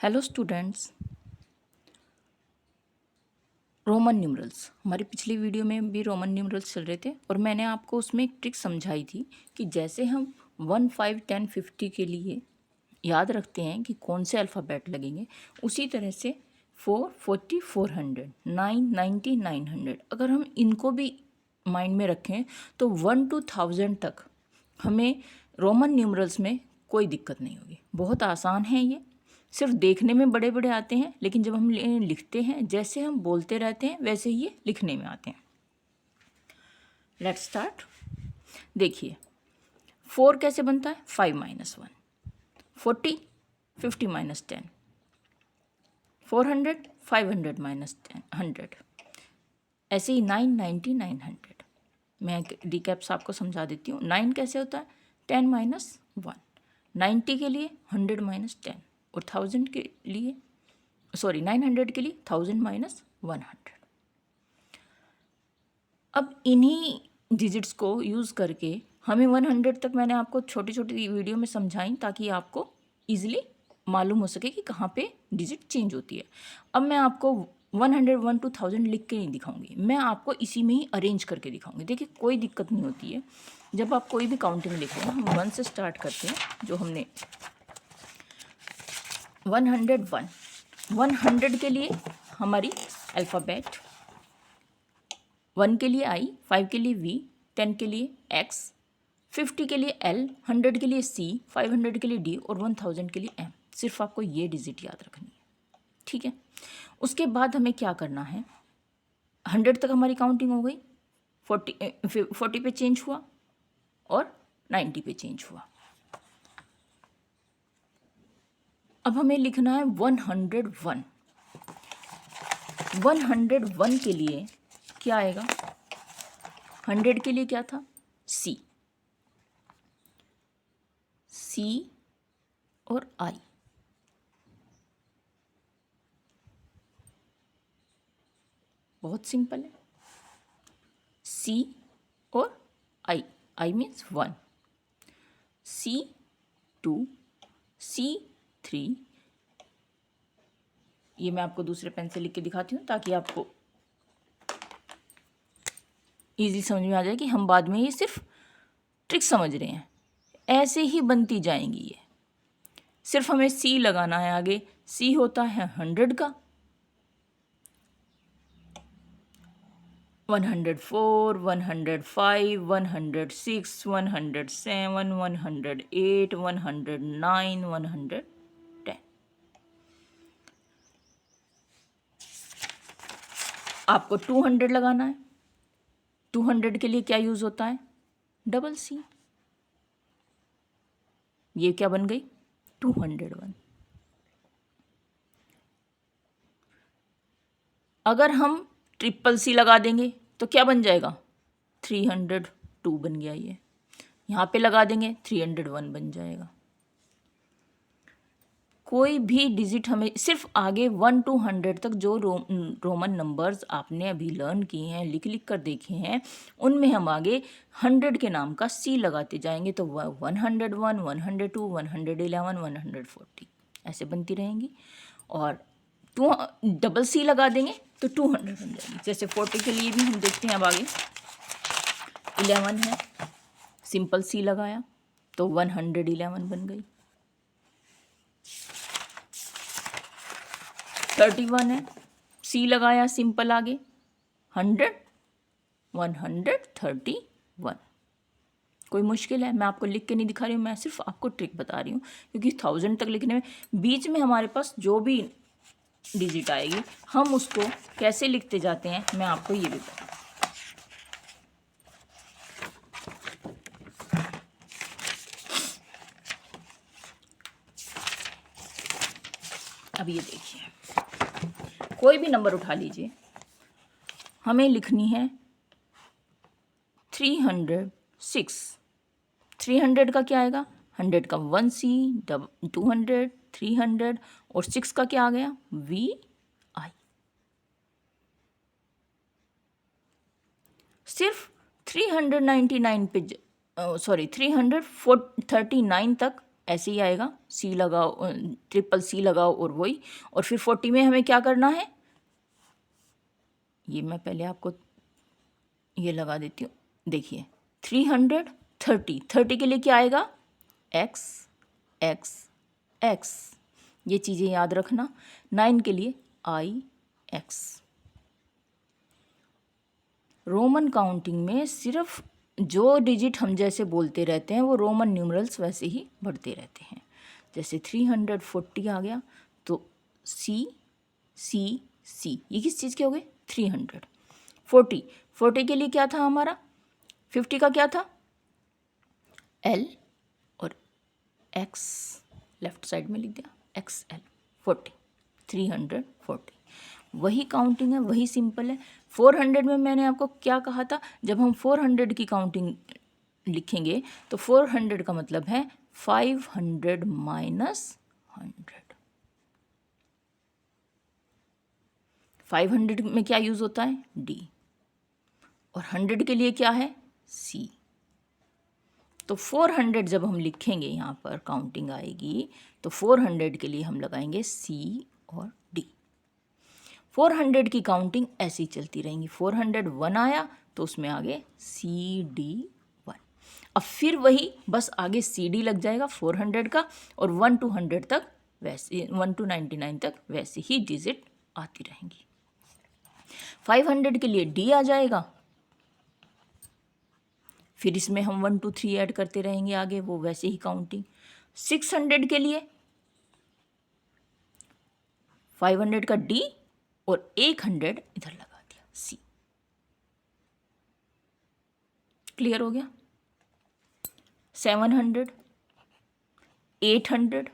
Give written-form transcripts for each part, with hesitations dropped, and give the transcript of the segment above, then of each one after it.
Hello students, Roman numerals हमारी पिछली video में भी रोमन न्यूमरल्स चल रहे थे और मैंने आपको उसमें एक ट्रिक समझाई थी कि जैसे हम 1, 5, 10, 50 के लिए याद रखते हैं कि कौन से अल्फ़ाबेट लगेंगे, उसी तरह से 4, 40, 400, 9, 90, 900 अगर हम इनको भी माइंड में रखें तो 1 to 1000 तक हमें रोमन न्यूमरल्स में कोई दिक्कत नहीं होगी। बहुत आसान है ये, सिर्फ देखने में बड़े बड़े आते हैं लेकिन जब हम लिखते हैं जैसे हम बोलते रहते हैं वैसे ही ये लिखने में आते हैं। Let's start. देखिए 4 कैसे बनता है, 5 - 1, 40, 50 - 10, 400, 500 - 100, ऐसे ही 9, 90, 900। मैं रिकैप्स आपको समझा देती हूँ। 9 कैसे होता है, 10 - 1, 90 के लिए 100 - 10 और 1000 के लिए 900 के लिए 1000 - 100। अब इन्हीं डिजिट्स को यूज़ करके हमें 100 तक मैंने आपको छोटी छोटी वीडियो में समझाई ताकि आपको ईजिली मालूम हो सके कि कहाँ पे डिजिट चेंज होती है। अब मैं आपको 101 to 1000 लिख के नहीं दिखाऊंगी, मैं आपको इसी में ही अरेंज करके दिखाऊंगी। देखिए कोई दिक्कत नहीं होती है जब आप कोई भी काउंटिंग लिख रहे हैं। हम 1 से स्टार्ट करते हैं। जो हमने 101, 100 के लिए हमारी अल्फ़ाबेट 1 के लिए I, 5 के लिए V, 10 के लिए X, 50 के लिए L, 100 के लिए C, 500 के लिए D और 1000 के लिए M। सिर्फ आपको ये डिजिट याद रखनी है, ठीक है। उसके बाद हमें क्या करना है, 100 तक हमारी काउंटिंग हो गई, 40 पे चेंज हुआ और 90 पे चेंज हुआ। अब हमें लिखना है 101। 101 के लिए क्या आएगा, 100 के लिए क्या था, C और I। बहुत सिंपल है, C और I मीन्स 1, C2, C3। ये मैं आपको दूसरे पेन से लिख के दिखाती हूँ ताकि आपको इजी समझ में आ जाए कि हम बाद में ये सिर्फ ट्रिक समझ रहे हैं। ऐसे ही बनती जाएंगी ये, सिर्फ हमें C लगाना है आगे। C होता है 100 का, 104, 105, 106, 107, 108, 109, 110। आपको 200 लगाना है। 200 के लिए क्या यूज़ होता है, डबल C। ये क्या बन गई, 201। अगर हम ट्रिपल C लगा देंगे तो क्या बन जाएगा, 302 बन गया। ये यहाँ पे लगा देंगे 301 बन जाएगा। कोई भी डिजिट हमें सिर्फ आगे 1 to 100 तक जो रोमन नंबर्स आपने अभी लर्न किए हैं, लिख लिख कर देखे हैं, उनमें हम आगे 100 के नाम का C लगाते जाएंगे तो 101, 102, 111, 140 ऐसे बनती रहेंगी। और डबल C लगा देंगे तो 200 बन जाएगी। जैसे 40 के लिए भी हम देखते हैं, अब आगे 11 है, सिंपल C लगाया तो 111 बन गई। 31 है, C लगाया सिंपल आगे 100, 131। कोई मुश्किल है, मैं आपको लिख के नहीं दिखा रही हूँ, मैं सिर्फ आपको ट्रिक बता रही हूँ क्योंकि 1000 तक लिखने में बीच में हमारे पास जो भी डिजिट आएगी हम उसको कैसे लिखते जाते हैं मैं आपको ये भी बता। अब ये देखिए, कोई भी नंबर उठा लीजिए, हमें लिखनी है 306। 300 का क्या आएगा, 100 का 1C, 200, 300 और 6 का क्या आ गया, VI। सिर्फ 399 पे 339 तक ऐसे ही आएगा, सी लगाओ, ट्रिपल सी लगाओ और वही। और फिर 40 में हमें क्या करना है, ये मैं पहले आपको ये लगा देती हूँ। देखिए 330, 30 के लिए क्या आएगा, एक्स एक्स एक्स, ये चीज़ें याद रखना। 9 के लिए आई एक्स। रोमन काउंटिंग में सिर्फ जो डिजिट हम जैसे बोलते रहते हैं वो रोमन न्यूमरल्स वैसे ही बढ़ते रहते हैं। जैसे 340 आ गया तो सी सी सी, ये किस चीज़ के हो गए, 300। 40 के लिए क्या था हमारा, 50 का क्या था, एल और एक्स, लेफ्ट साइड में लिख दिया एक्स एल, 40, 340। वही काउंटिंग है, वही सिंपल है। 400 में मैंने आपको क्या कहा था, जब हम 400 की काउंटिंग लिखेंगे तो 400 का मतलब है 500 माइनस 100। 500 में क्या यूज़ होता है, डी, और 100 के लिए क्या है, सी। तो 400 जब हम लिखेंगे यहाँ पर काउंटिंग आएगी तो 400 के लिए हम लगाएंगे सी और डी। 400 की काउंटिंग ऐसी चलती रहेंगी। 401 आया तो उसमें आगे सी डी 1। अब फिर वही बस आगे सी डी लग जाएगा 400 का, और 1 to 100 तक वैसे, 1 to 99 तक वैसे ही डिजिट आती रहेंगी। 500 के लिए डी आ जाएगा, फिर इसमें हम 1 2 3 ऐड करते रहेंगे आगे, वो वैसे ही काउंटिंग। 600 के लिए 500 का डी और 100 इधर लगा दिया सी। क्लियर हो गया। 700, 800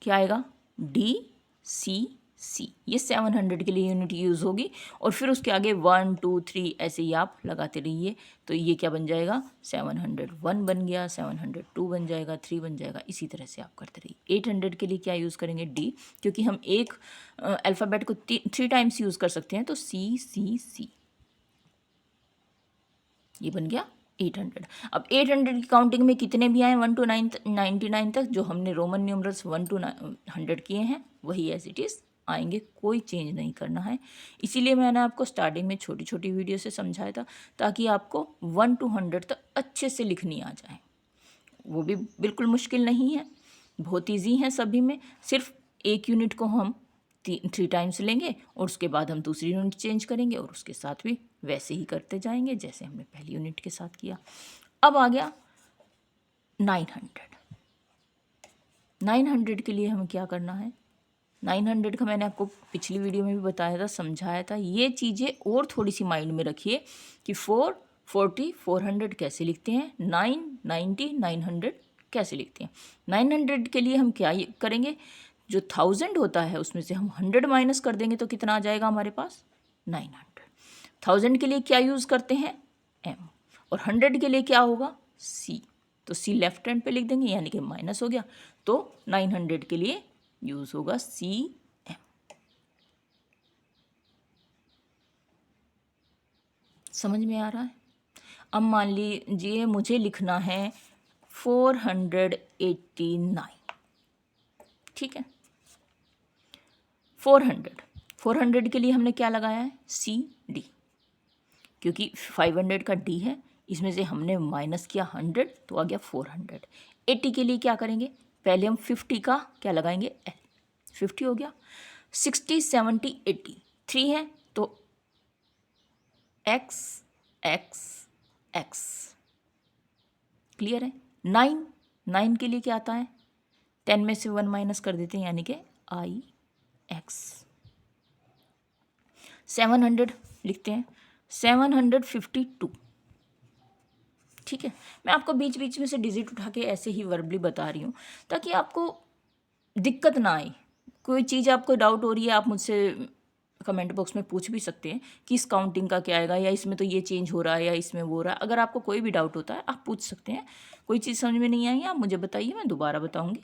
क्या आएगा, डी सी सी, ये 700 के लिए यूनिट यूज़ होगी। और फिर उसके आगे 1 2 3 ऐसे ही आप लगाते रहिए, तो ये क्या बन जाएगा, 701 बन गया, 702 बन जाएगा, 3 बन जाएगा, इसी तरह से आप करते रहिए। 800 के लिए क्या यूज़ करेंगे, डी, क्योंकि हम एक अल्फ़ाबेट को 3 टाइम्स यूज़ कर सकते हैं, तो सी सी सी, ये बन गया 800। अब 800 की काउंटिंग में कितने भी आए 1 to 99 तक, जो हमने रोमन न्यूमरल्स 1 to 100 किए हैं वही एज इट इज़ आएंगे, कोई चेंज नहीं करना है। इसीलिए मैंने आपको स्टार्टिंग में छोटी छोटी वीडियो से समझाया था, ताकि आपको 1 to 100 तक अच्छे से लिखनी आ जाए। वो भी बिल्कुल मुश्किल नहीं है, बहुत ईजी है सभी में। सिर्फ एक यूनिट को हम 3 टाइम्स लेंगे और उसके बाद हम दूसरी यूनिट चेंज करेंगे और उसके साथ भी वैसे ही करते जाएंगे जैसे हमने पहली यूनिट के साथ किया। अब आ गया 900। 900 के लिए हमें क्या करना है, 900 का मैंने आपको पिछली वीडियो में भी बताया था, समझाया था। ये चीज़ें और थोड़ी सी माइंड में रखिए कि 440 400 कैसे लिखते हैं, 990 900 कैसे लिखते हैं। 900 के लिए हम क्या करेंगे, जो 1000 होता है उसमें से हम 100 माइनस कर देंगे तो कितना आ जाएगा हमारे पास, 900। 1000 के लिए क्या यूज़ करते हैं, एम, और 100 के लिए क्या होगा, सी, तो सी लेफ्ट हैंड पे लिख देंगे, यानी कि माइनस हो गया, तो 900 के लिए यूज़ होगा सी एम। समझ में आ रहा है। अब मान लीजिए मुझे लिखना है 489, ठीक है। 400 के लिए हमने क्या लगाया है, सी डी, क्योंकि 500 का डी है, इसमें से हमने माइनस किया 100 तो आ गया 400। 80 के लिए क्या करेंगे, पहले हम 50 का क्या लगाएंगे, एल, 50 हो गया। 60 70 80 3 है तो एक्स एक्स एक्स, क्लियर है। 9 के लिए क्या आता है, 10 में से 1 माइनस कर देते हैं, यानी कि आई एक्स। 700 लिखते हैं, 752, ठीक है। मैं आपको बीच बीच में से डिजिट उठा के ऐसे ही वर्बली बता रही हूँ ताकि आपको दिक्कत ना आए। कोई चीज़ आपको डाउट हो रही है, आप मुझसे कमेंट बॉक्स में पूछ भी सकते हैं कि इस काउंटिंग का क्या आएगा, या इसमें तो ये चेंज हो रहा है, या इसमें वो हो रहा है। अगर आपको कोई भी डाउट होता है आप पूछ सकते हैं। कोई चीज़ समझ में नहीं आई आप मुझे बताइए, मैं दोबारा बताऊँगी।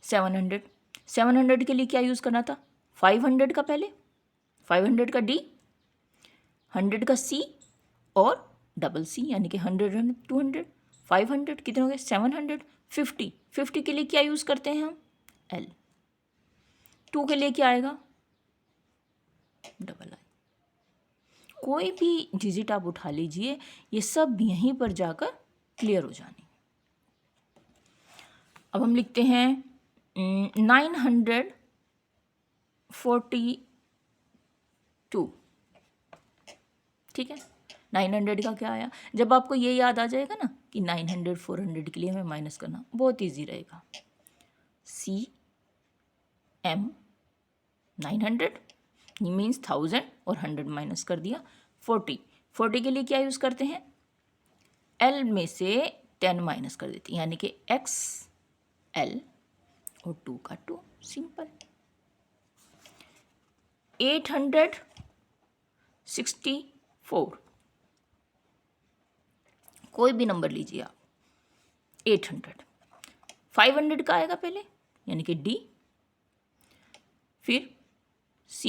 700 के लिए क्या यूज़ करना था, 500 का पहले, 500 का डी, 100 का सी और डबल सी, यानी कि 100 200, 500 कितने हो गए 750। 50 के लिए क्या यूज़ करते हैं हम L। 2 के लिए क्या आएगा डबल I। कोई भी डिजिट आप उठा लीजिए, ये सब यहीं पर जाकर क्लियर हो जाने। अब हम लिखते हैं 942। ठीक है, 900 का क्या आया। जब आपको ये याद आ जाएगा ना कि 900 400 के लिए हमें माइनस करना बहुत इजी रहेगा। CM 900 मीन्स 1000 और 100 माइनस कर दिया। 40 के लिए क्या यूज़ करते हैं L में से 10 माइनस कर देते हैं, यानी कि XL और 2 का 2 सिंपल। 864 कोई भी नंबर लीजिए आप। 800 500 का आएगा पहले यानी कि D, फिर C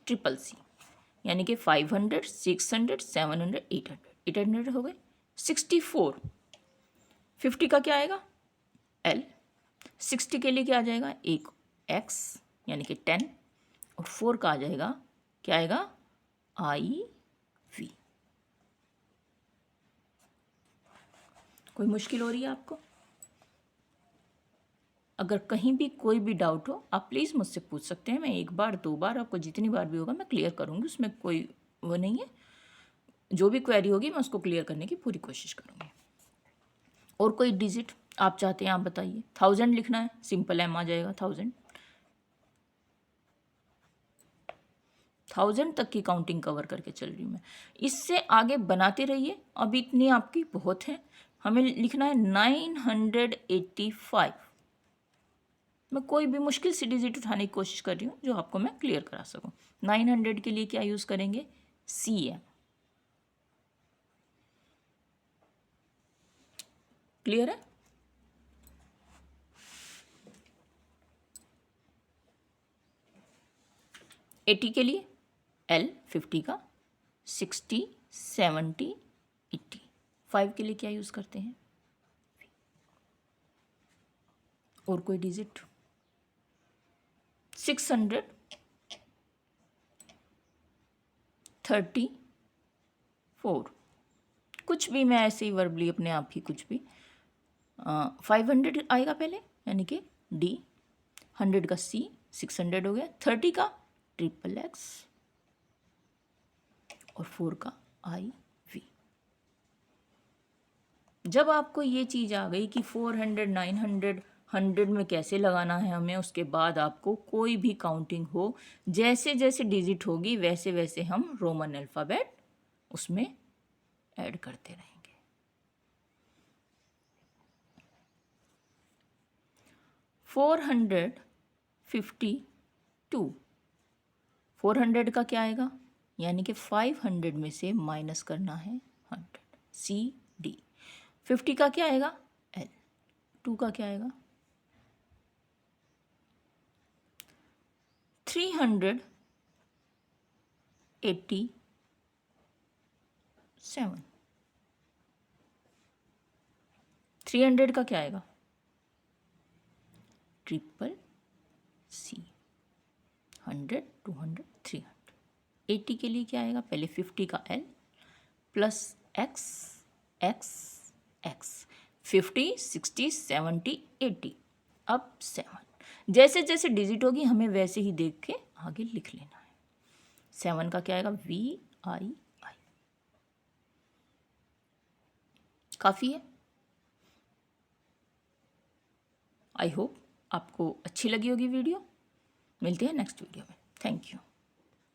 ट्रिपल C यानी कि 500 600 700 800 800 हो गए। 64 50 का क्या आएगा L। 60 के लिए क्या आ जाएगा एक X यानी कि 10 और 4 का आ जाएगा क्या आएगा IV। कोई मुश्किल हो रही है आपको? अगर कहीं भी कोई भी डाउट हो आप प्लीज़ मुझसे पूछ सकते हैं। मैं 1 बार 2 बार आपको जितनी बार भी होगा मैं क्लियर करूँगी, उसमें कोई वो नहीं है। जो भी क्वेरी होगी मैं उसको क्लियर करने की पूरी कोशिश करूँगी। और कोई डिजिट आप चाहते हैं आप बताइए। 1000 लिखना है, सिंपल M आ जाएगा 1000 तक की काउंटिंग कवर करके चल रही हूँ मैं। इससे आगे बनाते रहिए, अभी इतनी आपकी बहुत है। हमें लिखना है 985। मैं कोई भी मुश्किल सी डिजिट उठाने की कोशिश कर रही हूँ जो आपको मैं क्लियर करा सकूँ। 900 के लिए क्या यूज़ करेंगे CM। क्लियर है? एटी के लिए L 50 का 60 70 80। 5 के लिए क्या यूज़ करते हैं और कोई डिजिट 634 कुछ भी मैं ऐसे ही वर्बली अपने आप ही कुछ भी 500 आएगा पहले यानी कि D, 100 का C 600 हो गया, 30 का ट्रिपल X और 4 का IV। जब आपको ये चीज़ आ गई कि 400 900 100 में कैसे लगाना है हमें, उसके बाद आपको कोई भी काउंटिंग हो जैसे जैसे डिजिट होगी वैसे वैसे हम रोमन अल्फ़ाबेट उसमें ऐड करते रहेंगे। 452 400 का क्या आएगा यानी कि 500 में से माइनस करना है 100 CD। 50 का क्या आएगा L। 2 का क्या आएगा 387। 300 का क्या आएगा ट्रिपल C। 100 200 300। 80 के लिए क्या आएगा पहले 50 का L प्लस X 50 60 70 80 अब 7। जैसे जैसे डिजिट होगी हमें वैसे ही देख के आगे लिख लेना है। 7 का क्या आएगा VII। काफ़ी है। आई होप आपको अच्छी लगी होगी वीडियो। मिलते हैं नेक्स्ट वीडियो में। Thank you.